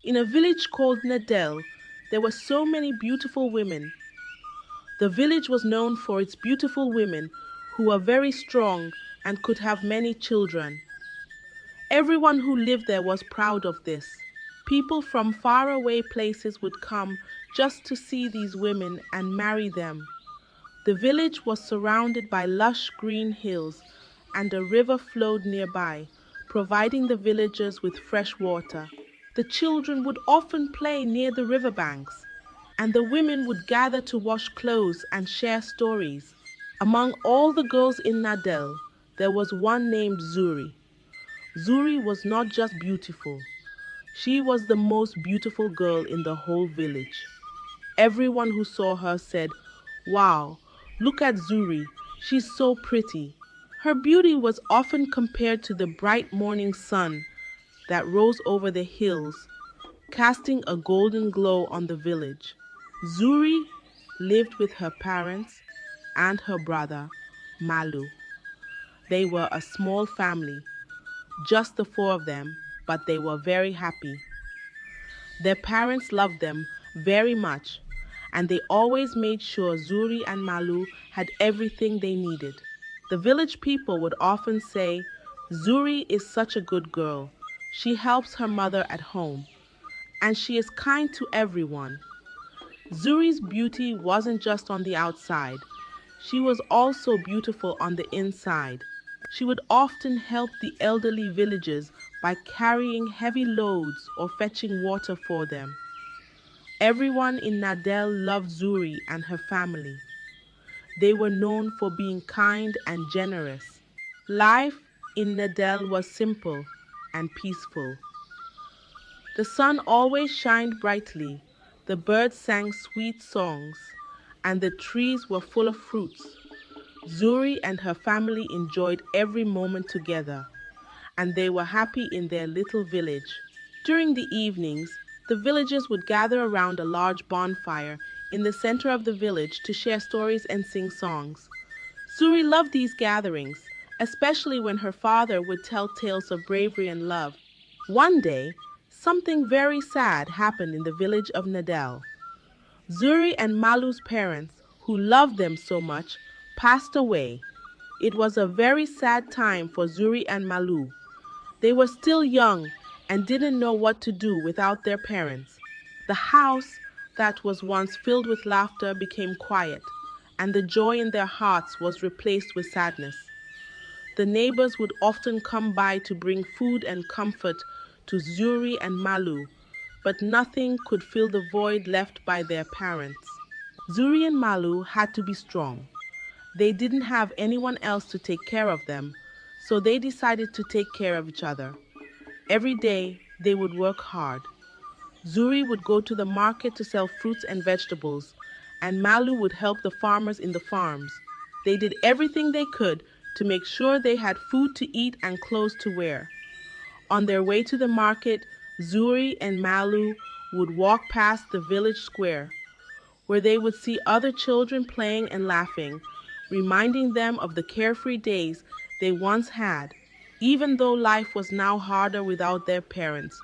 In a village called Nadel, there were so many beautiful women. The village was known for its beautiful women who were very strong and could have many children. Everyone who lived there was proud of this. People from faraway places would come just to see these women and marry them. The village was surrounded by lush green hills, and a river flowed nearby, providing the villagers with fresh water. The children would often play near the riverbanks, and the women would gather to wash clothes and share stories. Among all the girls in Nadel, there was one named Zuri. Zuri was not just beautiful, she was the most beautiful girl in the whole village. Everyone who saw her said, "Wow, look at Zuri, she's so pretty." Her beauty was often compared to the bright morning sun that rose over the hills, casting a golden glow on the village. Zuri lived with her parents and her brother, Malu. They were a small family, just the four of them, but they were very happy. Their parents loved them very much, and they always made sure Zuri and Malu had everything they needed. The village people would often say, "Zuri is such a good girl. She helps her mother at home, and she is kind to everyone." Zuri's beauty wasn't just on the outside, she was also beautiful on the inside. She would often help the elderly villagers by carrying heavy loads or fetching water for them. Everyone in Nadel loved Zuri and her family. They were known for being kind and generous. Life in Nadel was simple and peaceful. The sun always shined brightly, the birds sang sweet songs, and the trees were full of fruits. Zuri and her family enjoyed every moment together, and they were happy in their little village. During the evenings, the villagers would gather around a large bonfire in the center of the village to share stories and sing songs. Zuri loved these gatherings, especially when her father would tell tales of bravery and love. One day, something very sad happened in the village of Nadel. Zuri and Malu's parents, who loved them so much, passed away. It was a very sad time for Zuri and Malu. They were still young and didn't know what to do without their parents. The house that was once filled with laughter became quiet, and the joy in their hearts was replaced with sadness. The neighbors would often come by to bring food and comfort to Zuri and Malu, but nothing could fill the void left by their parents. Zuri and Malu had to be strong. They didn't have anyone else to take care of them, so they decided to take care of each other. Every day, they would work hard. Zuri would go to the market to sell fruits and vegetables, and Malu would help the farmers in the farms. They did everything they could to make sure they had food to eat and clothes to wear. On their way to the market, Zuri and Malu would walk past the village square, where they would see other children playing and laughing, reminding them of the carefree days they once had. Even though life was now harder without their parents,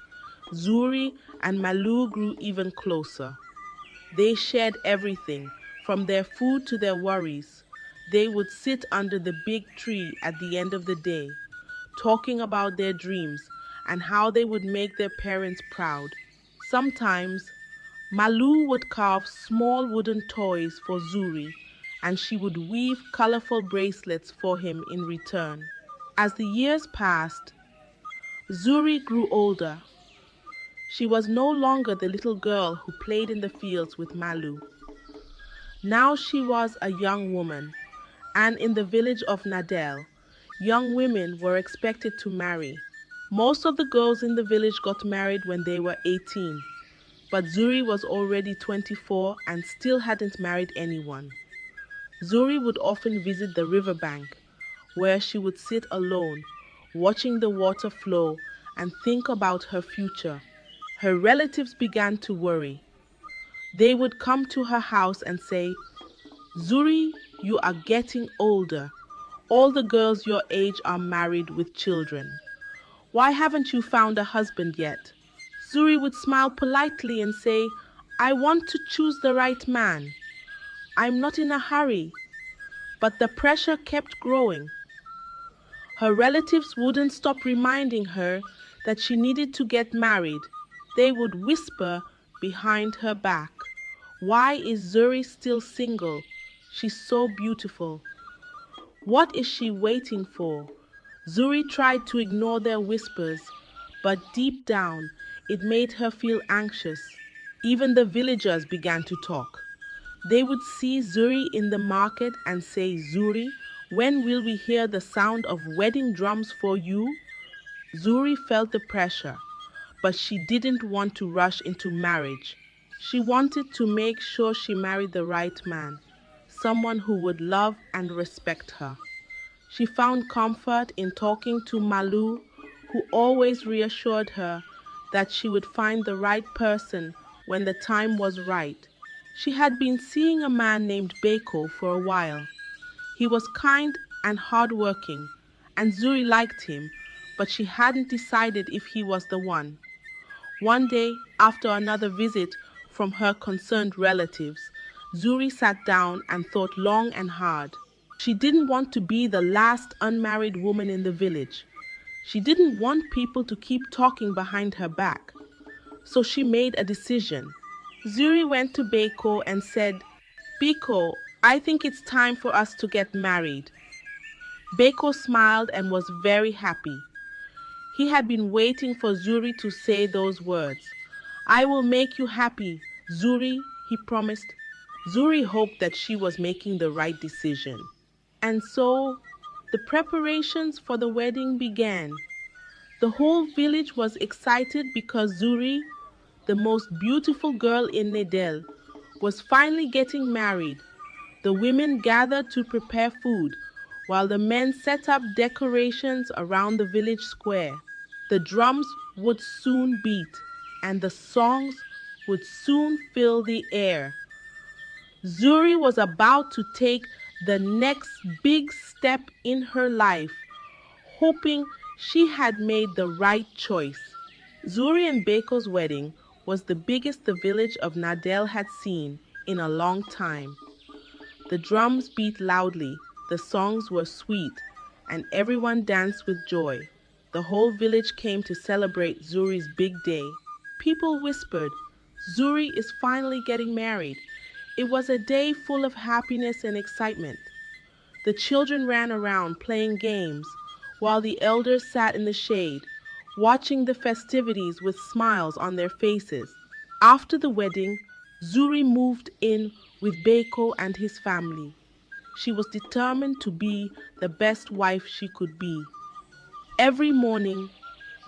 Zuri and Malu grew even closer. They shared everything, from their food to their worries. They would sit under the big tree at the end of the day, talking about their dreams and how they would make their parents proud. Sometimes, Malu would carve small wooden toys for Zuri, and she would weave colorful bracelets for him in return. As the years passed, Zuri grew older. She was no longer the little girl who played in the fields with Malu. Now she was a young woman, and in the village of Nadel, young women were expected to marry. Most of the girls in the village got married when they were 18, but Zuri was already 24 and still hadn't married anyone. Zuri would often visit the riverbank, where she would sit alone, watching the water flow and think about her future. Her relatives began to worry. They would come to her house and say, "Zuri, you are getting older. All the girls your age are married with children. Why haven't you found a husband yet?" Zuri would smile politely and say, I want to choose the right man. I'm not in a hurry. But the pressure kept growing. Her relatives wouldn't stop reminding her that she needed to get married. They would whisper behind her back, why is Zuri still single? She's so beautiful. What is she waiting for? Zuri tried to ignore their whispers, but deep down it made her feel anxious. Even the villagers began to talk. They would see Zuri in the market and say, Zuri, when will we hear the sound of wedding drums for you? Zuri felt the pressure, but she didn't want to rush into marriage. She wanted to make sure she married the right man, someone who would love and respect her. She found comfort in talking to Malu, who always reassured her that she would find the right person when the time was right. She had been seeing a man named Beko for a while. He was kind and hardworking, and Zuri liked him, but she hadn't decided if he was the one. One day, after another visit from her concerned relatives, Zuri sat down and thought long and hard. She didn't want to be the last unmarried woman in the village. She didn't want people to keep talking behind her back. So she made a decision. Zuri went to Beko and said, Beko, I think it's time for us to get married. Beko smiled and was very happy. He had been waiting for Zuri to say those words. I will make you happy, Zuri, he promised. Zuri hoped that she was making the right decision. And so, the preparations for the wedding began. The whole village was excited because Zuri, the most beautiful girl in Nedel, was finally getting married. The women gathered to prepare food, while the men set up decorations around the village square. The drums would soon beat, and the songs would soon fill the air. Zuri was about to take the next big step in her life, hoping she had made the right choice. Zuri and Beko's wedding was the biggest the village of Nadel had seen in a long time. The drums beat loudly, the songs were sweet, and everyone danced with joy. The whole village came to celebrate Zuri's big day. People whispered, Zuri is finally getting married. It was a day full of happiness and excitement. The children ran around playing games, while the elders sat in the shade, watching the festivities with smiles on their faces. After the wedding, Zuri moved in with Beko and his family. She was determined to be the best wife she could be. Every morning,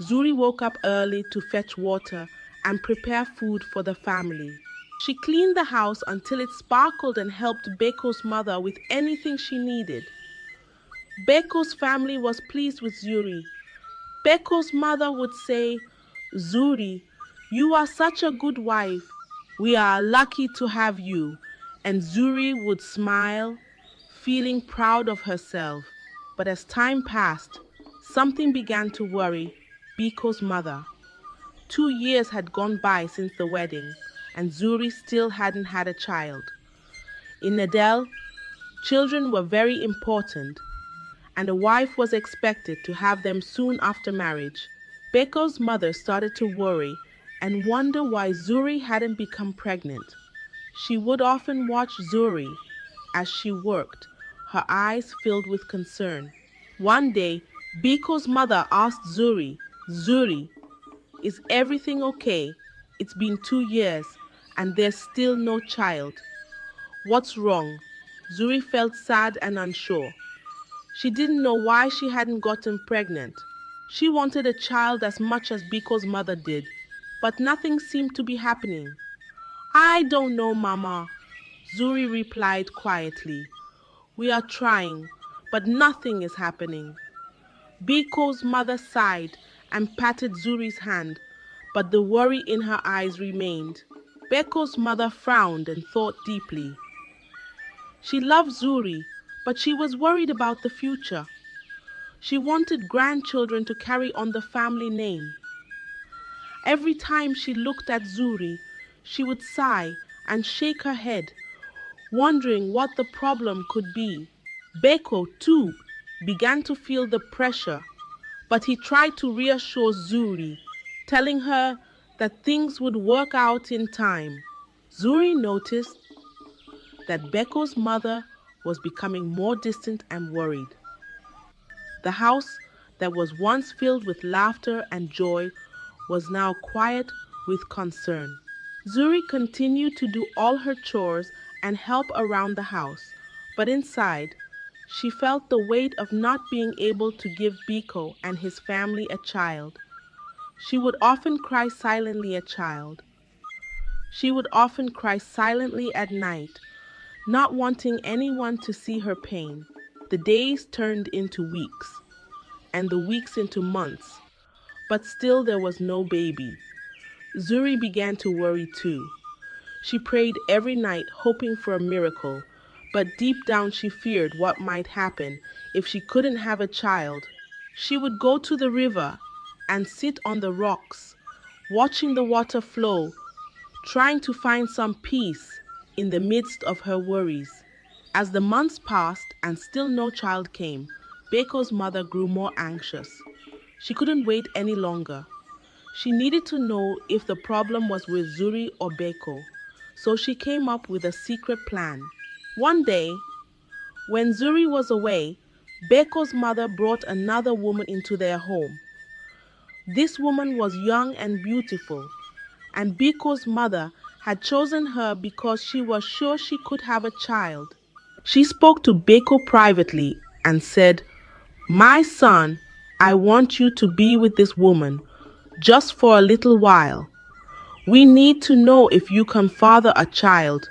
Zuri woke up early to fetch water and prepare food for the family. She cleaned the house until it sparkled and helped Beko's mother with anything she needed. Beko's family was pleased with Zuri. Beko's mother would say, Zuri, you are such a good wife. We are lucky to have you. And Zuri would smile, feeling proud of herself. But as time passed, something began to worry Beko's mother. 2 years had gone by since the wedding, and Zuri still hadn't had a child. In Nadel, children were very important, and a wife was expected to have them soon after marriage. Beko's mother started to worry and wonder why Zuri hadn't become pregnant. She would often watch Zuri as she worked, her eyes filled with concern. One day, Beko's mother asked Zuri, Zuri, is everything okay? It's been 2 years and there's still no child. What's wrong? Zuri felt sad and unsure. She didn't know why she hadn't gotten pregnant. She wanted a child as much as Beko's mother did, but nothing seemed to be happening. I don't know, Mama, Zuri replied quietly. We are trying, but nothing is happening. Beko's mother sighed and patted Zuri's hand, but the worry in her eyes remained. Beko's mother frowned and thought deeply. She loved Zuri, but she was worried about the future. She wanted grandchildren to carry on the family name. Every time she looked at Zuri, she would sigh and shake her head, wondering what the problem could be. Beko, too, began to feel the pressure, but he tried to reassure Zuri, telling her that things would work out in time. Zuri noticed that Beko's mother was becoming more distant and worried. The house that was once filled with laughter and joy was now quiet with concern. Zuri continued to do all her chores and help around the house, but inside, she felt the weight of not being able to give Biko and his family a child. She would often cry silently a child. She would often cry silently at night, not wanting anyone to see her pain. The days turned into weeks, and the weeks into months, but still there was no baby. Zuri began to worry too. She prayed every night, hoping for a miracle, but deep down she feared what might happen if she couldn't have a child. She would go to the river and sit on the rocks, watching the water flow, trying to find some peace in the midst of her worries. As the months passed and still no child came, Beko's mother grew more anxious. She couldn't wait any longer. She needed to know if the problem was with Zuri or Beko, so she came up with a secret plan. One day, when Zuri was away, Beko's mother brought another woman into their home. This woman was young and beautiful, and Beko's mother had chosen her because she was sure she could have a child. She spoke to Beko privately and said, "My son, I want you to be with this woman just for a little while. We need to know if you can father a child."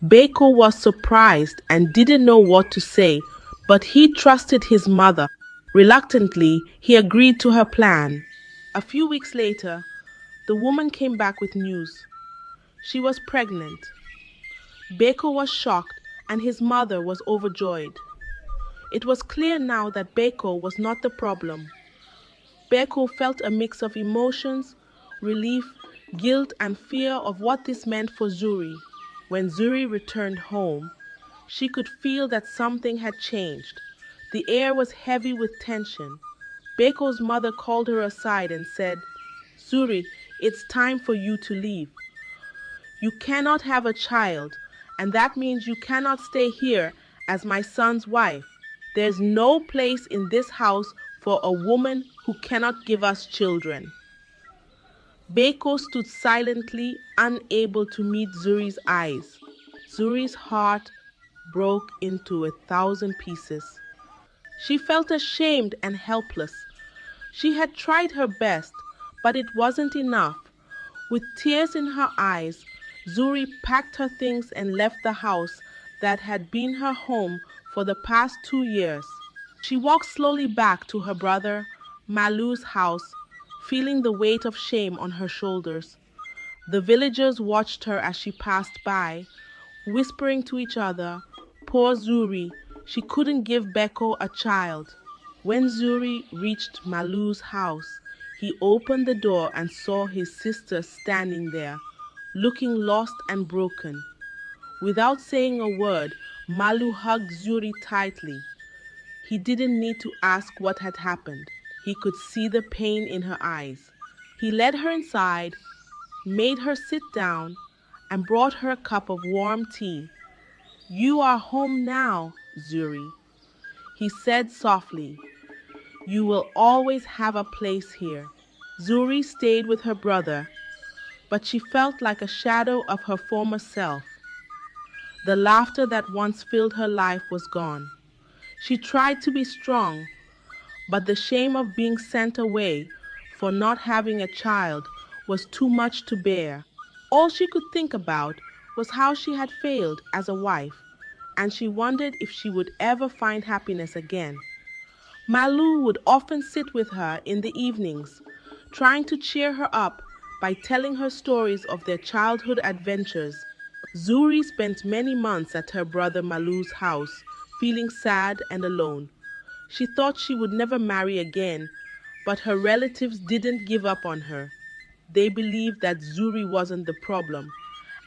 Beko was surprised and didn't know what to say, but he trusted his mother. Reluctantly, he agreed to her plan. A few weeks later, the woman came back with news. She was pregnant. Beko was shocked and his mother was overjoyed. It was clear now that Beko was not the problem. Beko felt a mix of emotions, relief, guilt, and fear of what this meant for Zuri. When Zuri returned home, she could feel that something had changed. The air was heavy with tension. Beko's mother called her aside and said, "Zuri, it's time for you to leave. You cannot have a child, and that means you cannot stay here as my son's wife. There's no place in this house for a woman who cannot give us children." Beko stood silently, unable to meet Zuri's eyes. Zuri's heart broke into 1,000 pieces. She felt ashamed and helpless. She had tried her best, but it wasn't enough. With tears in her eyes, Zuri packed her things and left the house that had been her home for the past 2 years. She walked slowly back to her brother Malu's house, feeling the weight of shame on her shoulders. The villagers watched her as she passed by, whispering to each other, "Poor Zuri, she couldn't give Beko a child." When Zuri reached Malu's house, he opened the door and saw his sister standing there, looking lost and broken. Without saying a word, Malu hugged Zuri tightly. He didn't need to ask what had happened. He could see the pain in her eyes. He led her inside, made her sit down, and brought her a cup of warm tea. "You are home now, Zuri," he said softly. "You will always have a place here." Zuri stayed with her brother, but she felt like a shadow of her former self. The laughter that once filled her life was gone. She tried to be strong, but the shame of being sent away for not having a child was too much to bear. All she could think about was how she had failed as a wife, and she wondered if she would ever find happiness again. Malu would often sit with her in the evenings, trying to cheer her up by telling her stories of their childhood adventures. Zuri spent many months at her brother Malu's house, feeling sad and alone. She thought she would never marry again, but her relatives didn't give up on her. they believed that Zuri wasn't the problem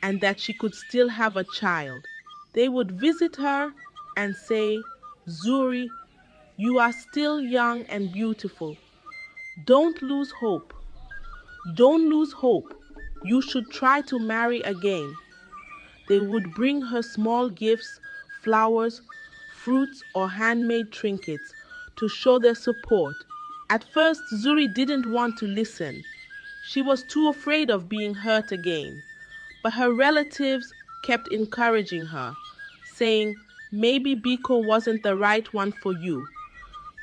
and that she could still have a child. They would visit her and say, Zuri, you are still young and beautiful. Don't lose hope. Don't lose hope. You should try to marry again. They would bring her small gifts, flowers, fruits, or handmade trinkets to show their support. At first, Zuri didn't want to listen. She was too afraid of being hurt again. But her relatives kept encouraging her, saying, maybe Biko wasn't the right one for you.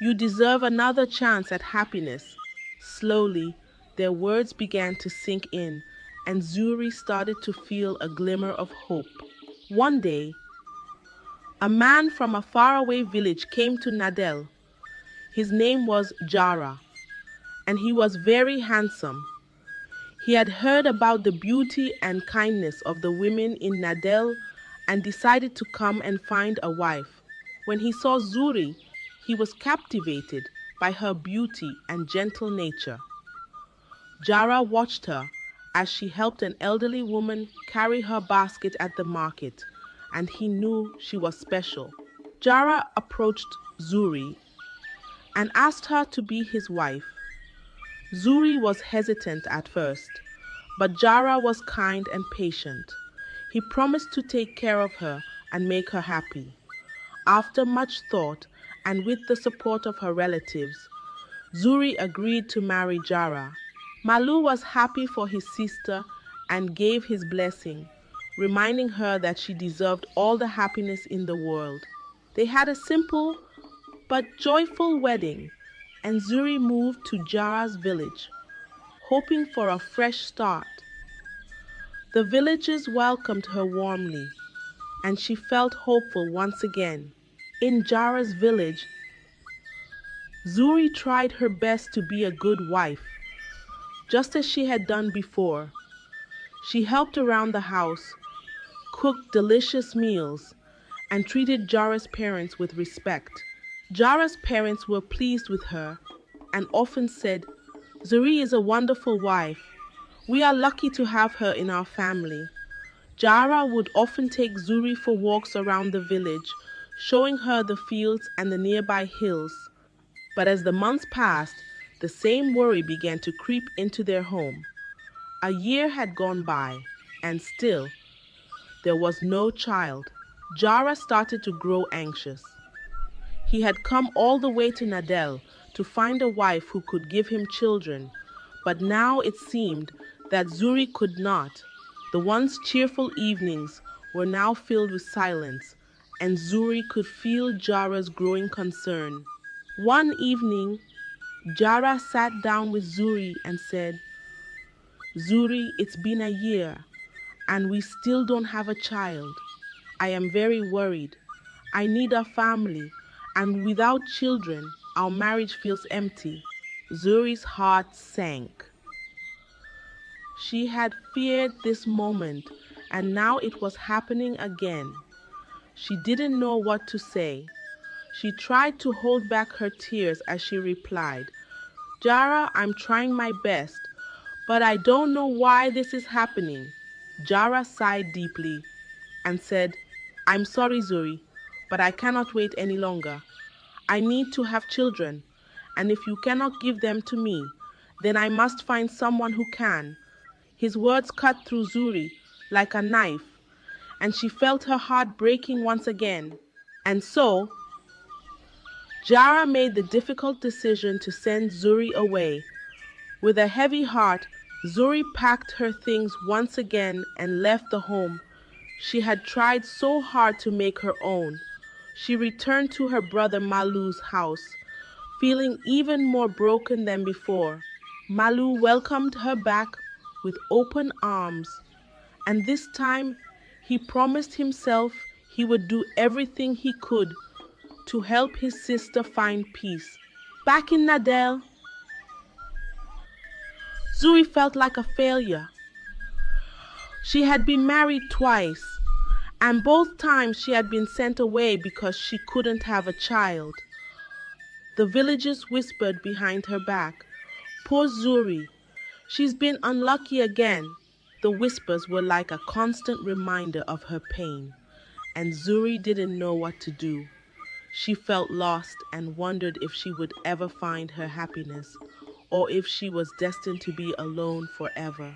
You deserve another chance at happiness. Slowly, their words began to sink in, and Zuri started to feel a glimmer of hope. One day, a man from a faraway village came to Nadel. His name was Jara, and he was very handsome. He had heard about the beauty and kindness of the women in Nadel and decided to come and find a wife. When he saw Zuri, he was captivated by her beauty and gentle nature. Jara watched her as she helped an elderly woman carry her basket at the market, and he knew she was special. Jara approached Zuri and asked her to be his wife. Zuri was hesitant at first, but Jara was kind and patient. He promised to take care of her and make her happy. After much thought and with the support of her relatives, Zuri agreed to marry Jara. Malu was happy for his sister and gave his blessing, reminding her that she deserved all the happiness in the world. They had a simple but joyful wedding, and Zuri moved to Jara's village, hoping for a fresh start. The villagers welcomed her warmly, and she felt hopeful once again. In Jara's village, Zuri tried her best to be a good wife, just as she had done before. She helped around the house, cooked delicious meals, and treated Jara's parents with respect. Jara's parents were pleased with her and often said, Zuri is a wonderful wife. We are lucky to have her in our family. Jara would often take Zuri for walks around the village, showing her the fields and the nearby hills. But as the months passed, the same worry began to creep into their home. A year had gone by, and still, there was no child. Jara started to grow anxious. He had come all the way to Nadel to find a wife who could give him children, but now it seemed that Zuri could not. The once cheerful evenings were now filled with silence, and Zuri could feel Jara's growing concern. One evening, Jara sat down with Zuri and said, Zuri, it's been a year, and we still don't have a child. I am very worried. I need a family, and without children, our marriage feels empty. Zuri's heart sank. She had feared this moment, and now it was happening again. She didn't know what to say. She tried to hold back her tears as she replied, Jara, I'm trying my best, but I don't know why this is happening. Jara sighed deeply and said, I'm sorry, Zuri, but I cannot wait any longer. I need to have children, and if you cannot give them to me, then I must find someone who can. His words cut through Zuri like a knife, and she felt her heart breaking once again. And so, Jara made the difficult decision to send Zuri away. With a heavy heart, Zuri packed her things once again and left the home she had tried so hard to make her own. She returned to her brother Malu's house, feeling even more broken than before. Malu welcomed her back with open arms, and this time he promised himself he would do everything he could to help his sister find peace. Back in Nadel, Zuri felt like a failure. She had been married twice, and both times she had been sent away because she couldn't have a child. The villagers whispered behind her back, Poor Zuri, She's been unlucky again. The whispers were like a constant reminder of her pain, and Zuri didn't know what to do. She felt lost and wondered if she would ever find her happiness, or if she was destined to be alone forever.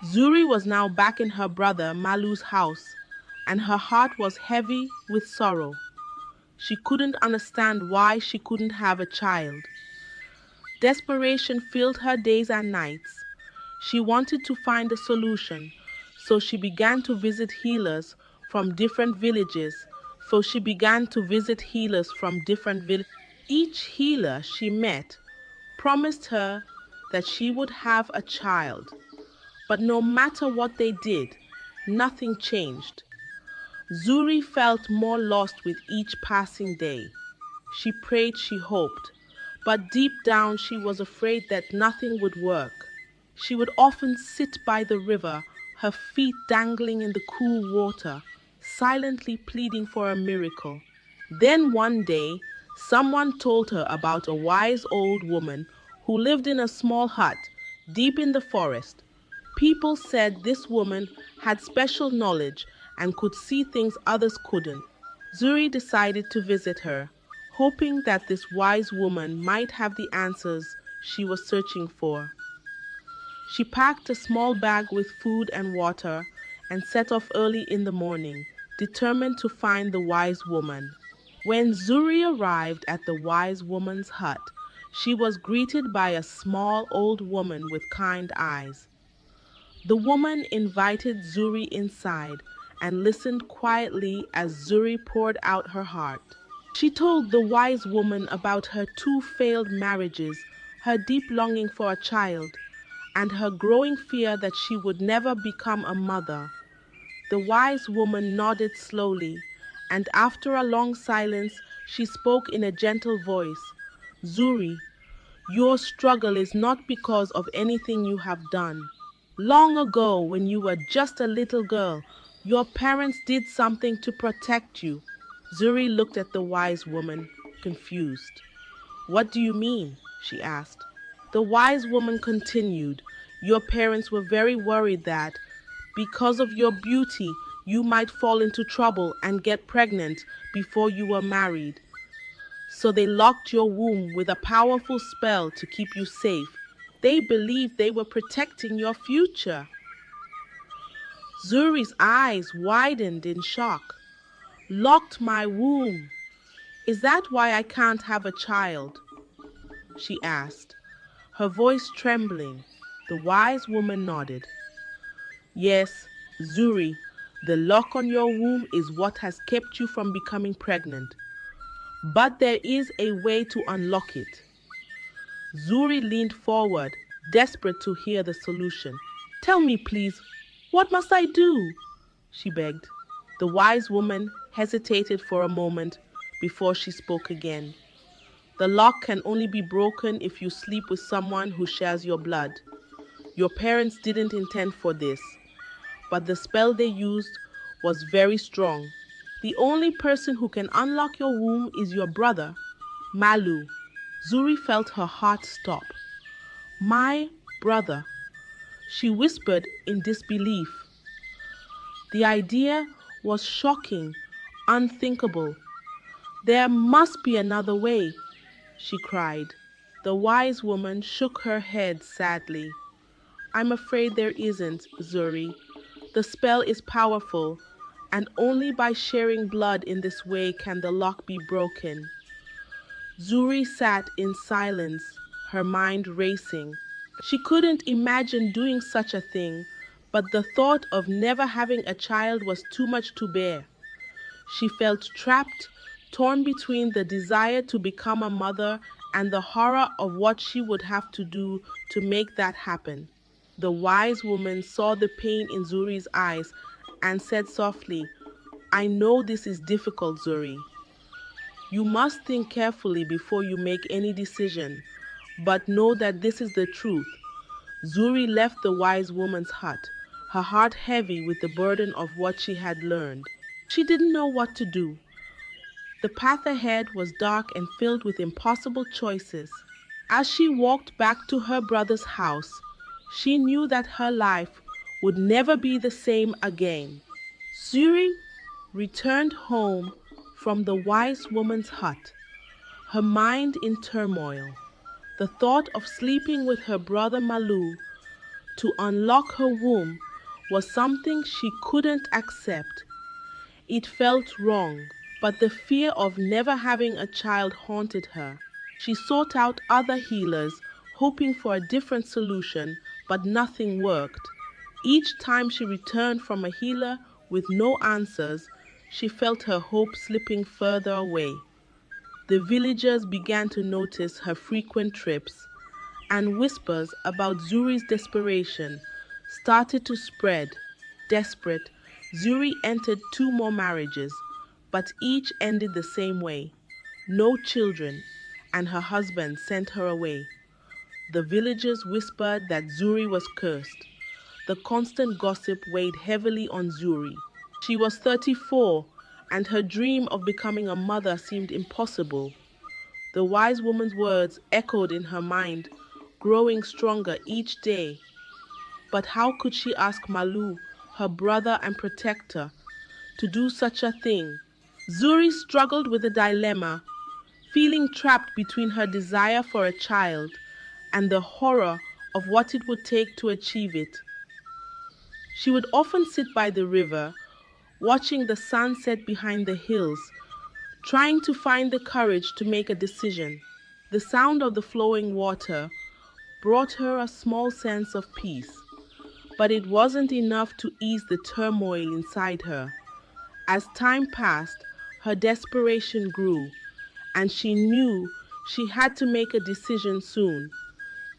Zuri was now back in her brother Malu's house, and her heart was heavy with sorrow. She couldn't understand why she couldn't have a child. Desperation filled her days and nights. She wanted to find a solution, so she began to visit healers from different villages. Each healer she met promised her that she would have a child, but no matter what they did, nothing changed. Zuri felt more lost with each passing day. She prayed, she hoped, but deep down she was afraid that nothing would work. She would often sit by the river, her feet dangling in the cool water, silently pleading for a miracle. Then one day, someone told her about a wise old woman who lived in a small hut deep in the forest. People said this woman had special knowledge and could see things others couldn't. Zuri decided to visit her, hoping that this wise woman might have the answers she was searching for. She packed a small bag with food and water and set off early in the morning, determined to find the wise woman. When Zuri arrived at the wise woman's hut, she was greeted by a small old woman with kind eyes. The woman invited Zuri inside and listened quietly as Zuri poured out her heart. She told the wise woman about her two failed marriages, her deep longing for a child, and her growing fear that she would never become a mother. The wise woman nodded slowly, and after a long silence, she spoke in a gentle voice. Zuri, your struggle is not because of anything you have done. Long ago, when you were just a little girl, your parents did something to protect you. Zuri looked at the wise woman, confused. What do you mean? She asked. The wise woman continued, your parents were very worried that, because of your beauty, you might fall into trouble and get pregnant before you were married. So they locked your womb with a powerful spell to keep you safe. They believed they were protecting your future. Zuri's eyes widened in shock. Locked my womb. Is that why I can't have a child? She asked, her voice trembling. The wise woman nodded. Yes, Zuri, the lock on your womb is what has kept you from becoming pregnant. But there is a way to unlock it. Zuri leaned forward, desperate to hear the solution. Tell me, please, what must I do? She begged. The wise woman hesitated for a moment before she spoke again. The lock can only be broken if you sleep with someone who shares your blood. Your parents didn't intend for this, but the spell they used was very strong. The only person who can unlock your womb is your brother, Malu. Zuri felt her heart stop. My brother, she whispered in disbelief. The idea was shocking, unthinkable. There must be another way, she cried. The wise woman shook her head sadly. I'm afraid there isn't, Zuri. The spell is powerful, and only by sharing blood in this way can the lock be broken. Zuri sat in silence, her mind racing. She couldn't imagine doing such a thing, but the thought of never having a child was too much to bear. She felt trapped, torn between the desire to become a mother and the horror of what she would have to do to make that happen. The wise woman saw the pain in Zuri's eyes and said softly, I know this is difficult, Zuri. You must think carefully before you make any decision, but know that this is the truth. Zuri left the wise woman's hut, her heart heavy with the burden of what she had learned. She didn't know what to do. The path ahead was dark and filled with impossible choices. As she walked back to her brother's house, She knew that her life would never be the same again. Zuri returned home from the wise woman's hut, her mind in turmoil. The thought of sleeping with her brother Malu to unlock her womb was something she couldn't accept. It felt wrong, but the fear of never having a child haunted her. She sought out other healers, hoping for a different solution, but nothing worked. Each time she returned from a healer with no answers, she felt her hope slipping further away. The villagers began to notice her frequent trips, and whispers about Zuri's desperation started to spread. Desperate, Zuri entered two more marriages, but each ended the same way. No children, and her husband sent her away. The villagers whispered that Zuri was cursed. The constant gossip weighed heavily on Zuri. She was 34, and her dream of becoming a mother seemed impossible. The wise woman's words echoed in her mind, growing stronger each day. But how could she ask Malu, her brother and protector, to do such a thing? Zuri struggled with a dilemma, feeling trapped between her desire for a child and the horror of what it would take to achieve it. She would often sit by the river, watching the sun set behind the hills, trying to find the courage to make a decision. The sound of the flowing water brought her a small sense of peace, but it wasn't enough to ease the turmoil inside her. As time passed, her desperation grew, and she knew she had to make a decision soon,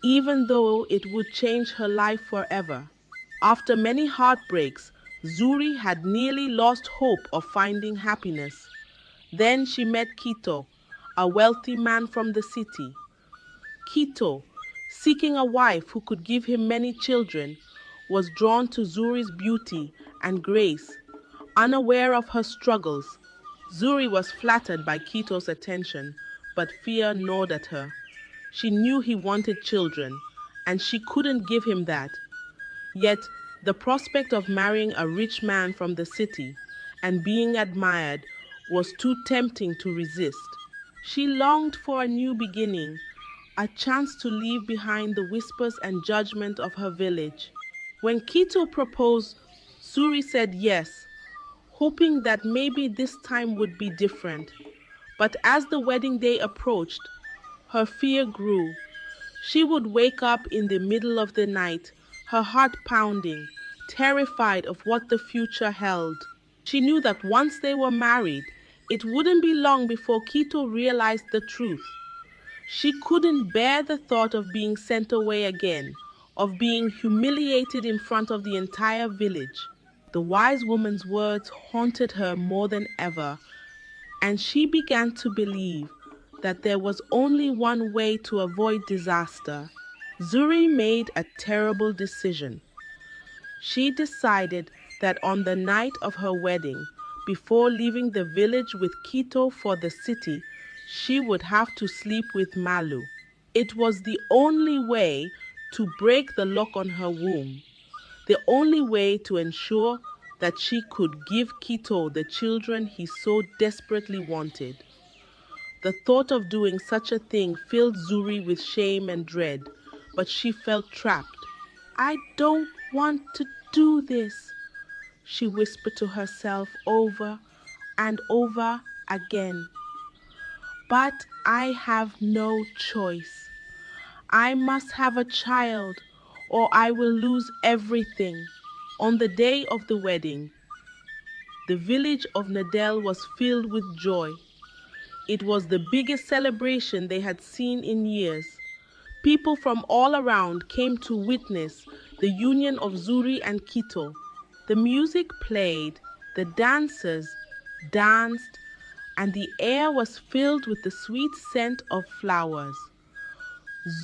even though it would change her life forever. After many heartbreaks, Zuri had nearly lost hope of finding happiness. Then she met Kito, a wealthy man from the city. Kito, seeking a wife who could give him many children, was drawn to Zuri's beauty and grace. Unaware of her struggles, Zuri was flattered by Kito's attention, but fear gnawed at her. She knew he wanted children, and she couldn't give him that. Yet, the prospect of marrying a rich man from the city and being admired was too tempting to resist. She longed for a new beginning, a chance to leave behind the whispers and judgment of her village. When Kito proposed, Zuri said yes, hoping that maybe this time would be different. But as the wedding day approached, her fear grew. She would wake up in the middle of the night, her heart pounding, terrified of what the future held. She knew that once they were married, it wouldn't be long before Kito realized the truth. She couldn't bear the thought of being sent away again, of being humiliated in front of the entire village. The wise woman's words haunted her more than ever, and she began to believe that there was only one way to avoid disaster. Zuri made a terrible decision. She decided that on the night of her wedding, before leaving the village with Kito for the city, she would have to sleep with Malu. It was the only way to break the lock on her womb, the only way to ensure that she could give Kito the children he so desperately wanted. The thought of doing such a thing filled Zuri with shame and dread, but she felt trapped. "I don't want to do this," she whispered to herself over and over again. "But I have no choice. I must have a child or I will lose everything." On the day of the wedding, the village of Nadel was filled with joy. It was the biggest celebration they had seen in years. People from all around came to witness the union of Zuri and Kito. The music played, the dancers danced, and the air was filled with the sweet scent of flowers.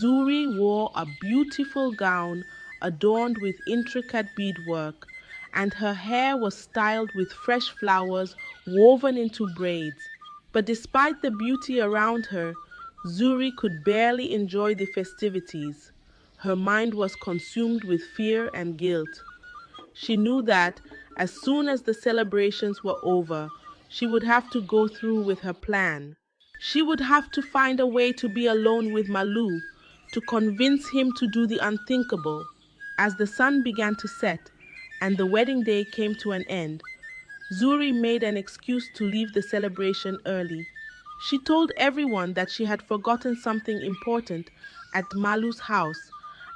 Zuri wore a beautiful gown adorned with intricate beadwork, and her hair was styled with fresh flowers woven into braids. But despite the beauty around her, Zuri could barely enjoy the festivities. Her mind was consumed with fear and guilt. She knew that as soon as the celebrations were over, she would have to go through with her plan. She would have to find a way to be alone with Malu, to convince him to do the unthinkable. As the sun began to set and the wedding day came to an end, Zuri made an excuse to leave the celebration early. She told everyone that she had forgotten something important at Malu's house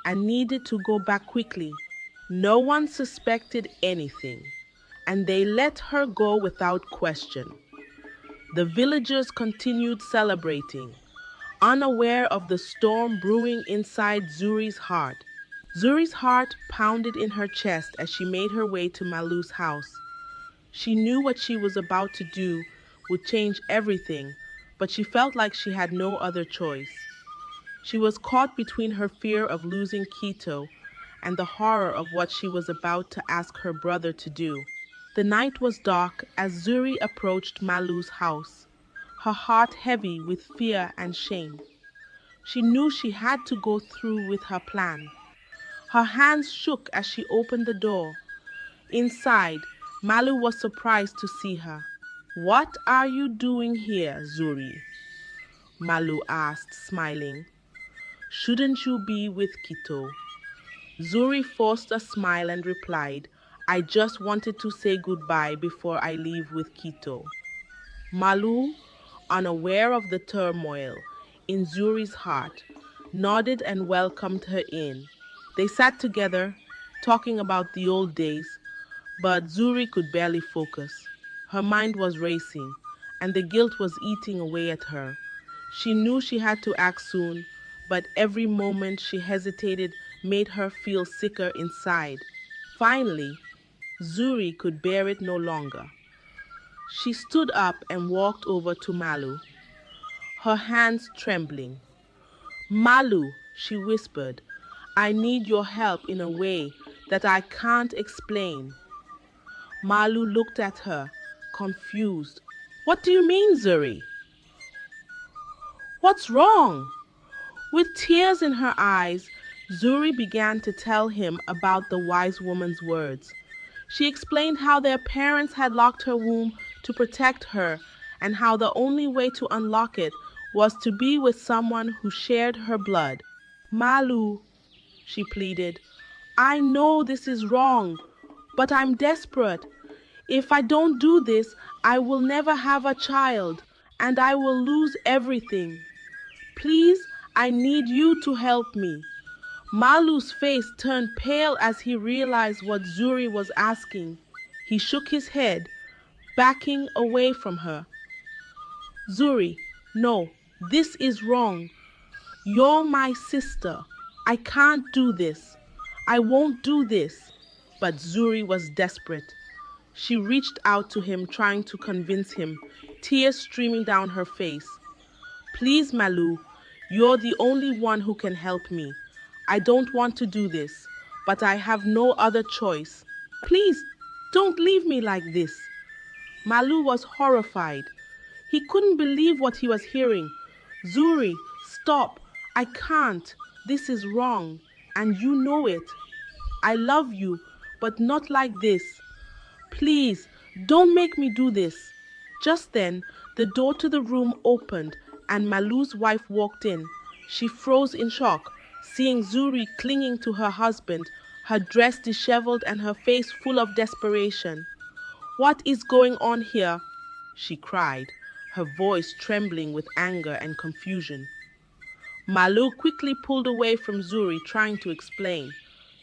and needed to go back quickly. No one suspected anything, and they let her go without question. The villagers continued celebrating, unaware of the storm brewing inside Zuri's heart. Zuri's heart pounded in her chest as she made her way to Malu's house. She knew what she was about to do would change everything, but she felt like she had no other choice. She was caught between her fear of losing Quito and the horror of what she was about to ask her brother to do. The night was dark as Zuri approached Malu's house, her heart heavy with fear and shame. She knew she had to go through with her plan. Her hands shook as she opened the door. Inside, Malu was surprised to see her. "What are you doing here, Zuri?" Malu asked, smiling. "Shouldn't you be with Quito?" Zuri forced a smile and replied, "I just wanted to say goodbye before I leave with Quito." Malu, unaware of the turmoil in Zuri's heart, nodded and welcomed her in. They sat together, talking about the old days, but Zuri could barely focus. Her mind was racing, and the guilt was eating away at her. She knew she had to act soon, but every moment she hesitated made her feel sicker inside. Finally, Zuri could bear it no longer. She stood up and walked over to Malu, her hands trembling. "Malu," she whispered, "I need your help in a way that I can't explain." Malu looked at her, confused. "What do you mean, Zuri? What's wrong?" With tears in her eyes, Zuri began to tell him about the wise woman's words. She explained how their parents had locked her womb to protect her and how the only way to unlock it was to be with someone who shared her blood. "Malu," she pleaded, "I know this is wrong, but I'm desperate. If I don't do this, I will never have a child, and I will lose everything. Please, I need you to help me." Malu's face turned pale as he realized what Zuri was asking. He shook his head, backing away from her. "Zuri, no, this is wrong. You're my sister. I can't do this. I won't do this." But Zuri was desperate. She reached out to him, trying to convince him, tears streaming down her face. "Please, Malu, you're the only one who can help me. I don't want to do this, but I have no other choice. Please, don't leave me like this." Malu was horrified. He couldn't believe what he was hearing. "Zuri, stop. I can't. This is wrong, and you know it. I love you, but not like this. Please, don't make me do this." Just then, the door to the room opened and Malu's wife walked in. She froze in shock, seeing Zuri clinging to her husband, her dress disheveled and her face full of desperation. "What is going on here?" she cried, her voice trembling with anger and confusion. Malu quickly pulled away from Zuri, trying to explain.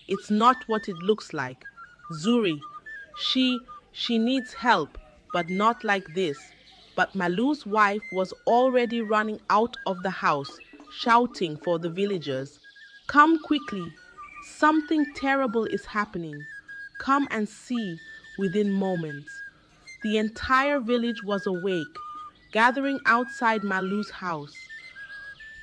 "It's not what it looks like. Zuri, she needs help, but not like this." But Malu's wife was already running out of the house, shouting for the villagers. "Come quickly. Something terrible is happening. Come and see." Within moments, the entire village was awake, gathering outside Malu's house.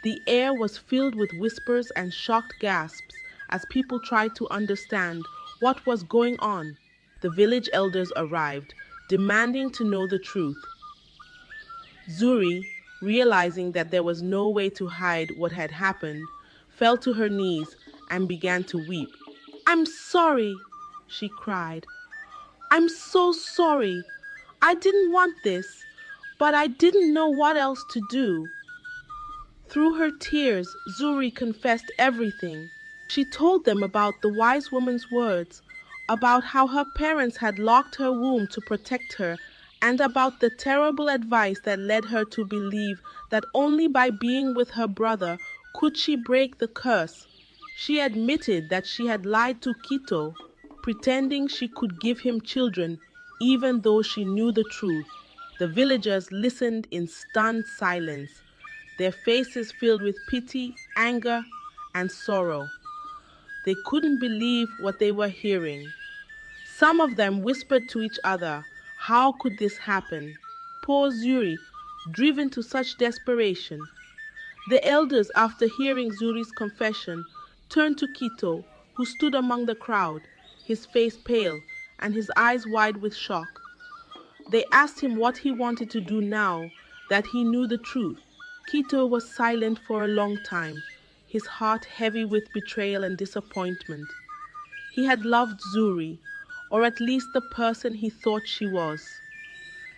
The air was filled with whispers and shocked gasps as people tried to understand what was going on. The village elders arrived, demanding to know the truth. Zuri, realizing that there was no way to hide what had happened, fell to her knees and began to weep. "I'm sorry," she cried. "I'm so sorry. I didn't want this, but I didn't know what else to do." Through her tears, Zuri confessed everything. She told them about the wise woman's words, about how her parents had locked her womb to protect her, and about the terrible advice that led her to believe that only by being with her brother could she break the curse. She admitted that she had lied to Kito, pretending she could give him children, even though she knew the truth. The villagers listened in stunned silence, their faces filled with pity, anger, and sorrow. They couldn't believe what they were hearing. Some of them whispered to each other, "How could this happen?" Poor Zuri, driven to such desperation. The elders, after hearing Zuri's confession, turned to Kito, who stood among the crowd, his face pale and his eyes wide with shock. They asked him what he wanted to do now that he knew the truth. Kito was silent for a long time, his heart heavy with betrayal and disappointment. He had loved Zuri, or at least the person he thought she was.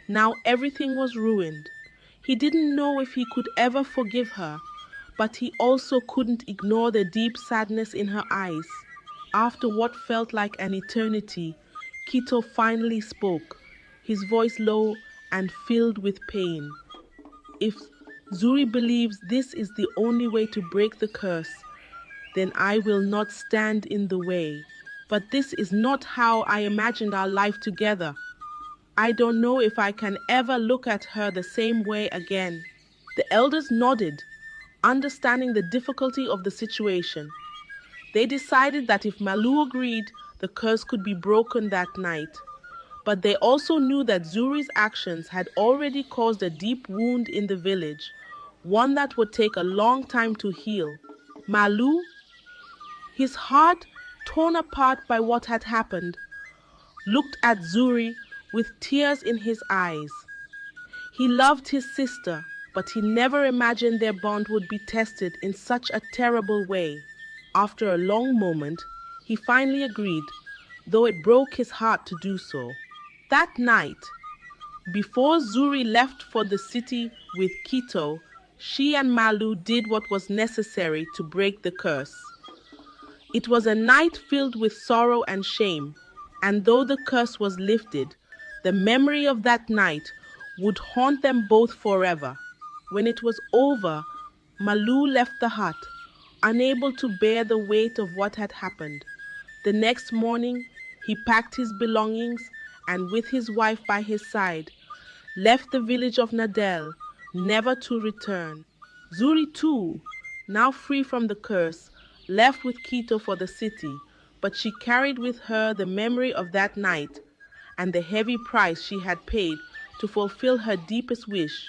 Now everything was ruined. He didn't know if he could ever forgive her, but he also couldn't ignore the deep sadness in her eyes. After what felt like an eternity, Kito finally spoke, his voice low and filled with pain. "If Zuri believes this is the only way to break the curse, then I will not stand in the way. But this is not how I imagined our life together. I don't know if I can ever look at her the same way again." The elders nodded, understanding the difficulty of the situation. They decided that if Malu agreed, the curse could be broken that night. But they also knew that Zuri's actions had already caused a deep wound in the village, one that would take a long time to heal. Malu, his heart torn apart by what had happened, looked at Zuri with tears in his eyes. He loved his sister, but he never imagined their bond would be tested in such a terrible way. After a long moment, he finally agreed, though it broke his heart to do so. That night, before Zuri left for the city with Kito, she and Malu did what was necessary to break the curse. It was a night filled with sorrow and shame, and though the curse was lifted, the memory of that night would haunt them both forever. When it was over, Malu left the hut, unable to bear the weight of what had happened. The next morning, he packed his belongings and, with his wife by his side, left the village of Nadel, never to return. Zuri too, now free from the curse, left with Kito for the city, but she carried with her the memory of that night and the heavy price she had paid to fulfill her deepest wish.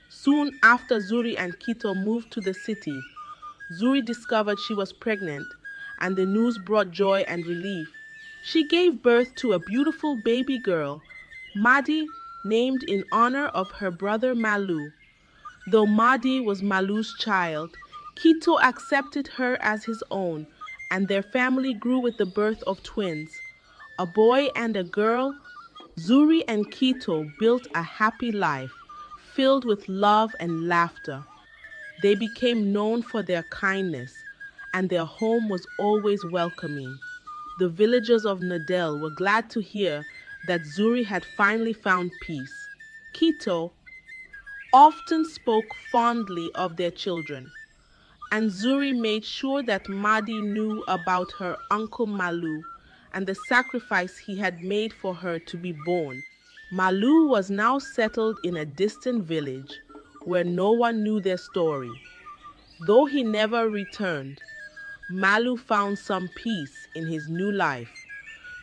Soon after Zuri and Kito moved to the city, Zuri discovered she was pregnant, and the news brought joy and relief. She gave birth to a beautiful baby girl, Madi, named in honor of her brother Malu. Though Madi was Malu's child, Kito accepted her as his own, and their family grew with the birth of twins, a boy and a girl. Zuri and Kito built a happy life, filled with love and laughter. They became known for their kindness, and their home was always welcoming. The villagers of Nadel were glad to hear that Zuri had finally found peace. Kito often spoke fondly of their children, and Zuri made sure that Madi knew about her uncle Malu and the sacrifice he had made for her to be born. Malu was now settled in a distant village where no one knew their story. Though he never returned, Malu found some peace in his new life,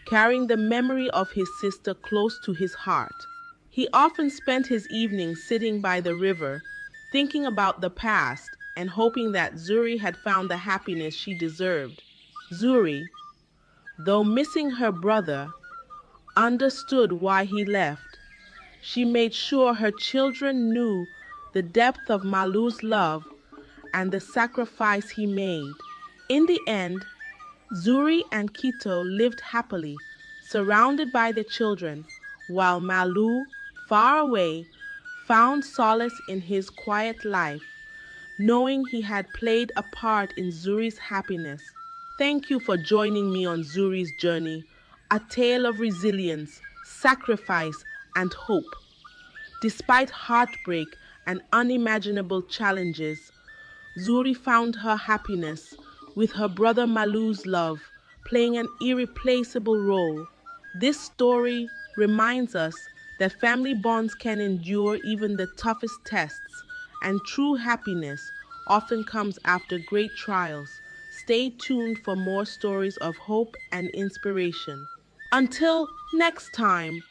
carrying the memory of his sister close to his heart. He often spent his evenings sitting by the river, thinking about the past and hoping that Zuri had found the happiness she deserved. Zuri, though missing her brother, understood why he left. She made sure her children knew the depth of Malu's love and the sacrifice he made. In the end, Zuri and Kito lived happily, surrounded by their children, while Malu, far away, found solace in his quiet life, knowing he had played a part in Zuri's happiness. Thank you for joining me on Zuri's journey, a tale of resilience, sacrifice, and hope. Despite heartbreak and unimaginable challenges, Zuri found her happiness, with her brother Malu's love playing an irreplaceable role. This story reminds us that family bonds can endure even the toughest tests, and true happiness often comes after great trials. Stay tuned for more stories of hope and inspiration. Until next time,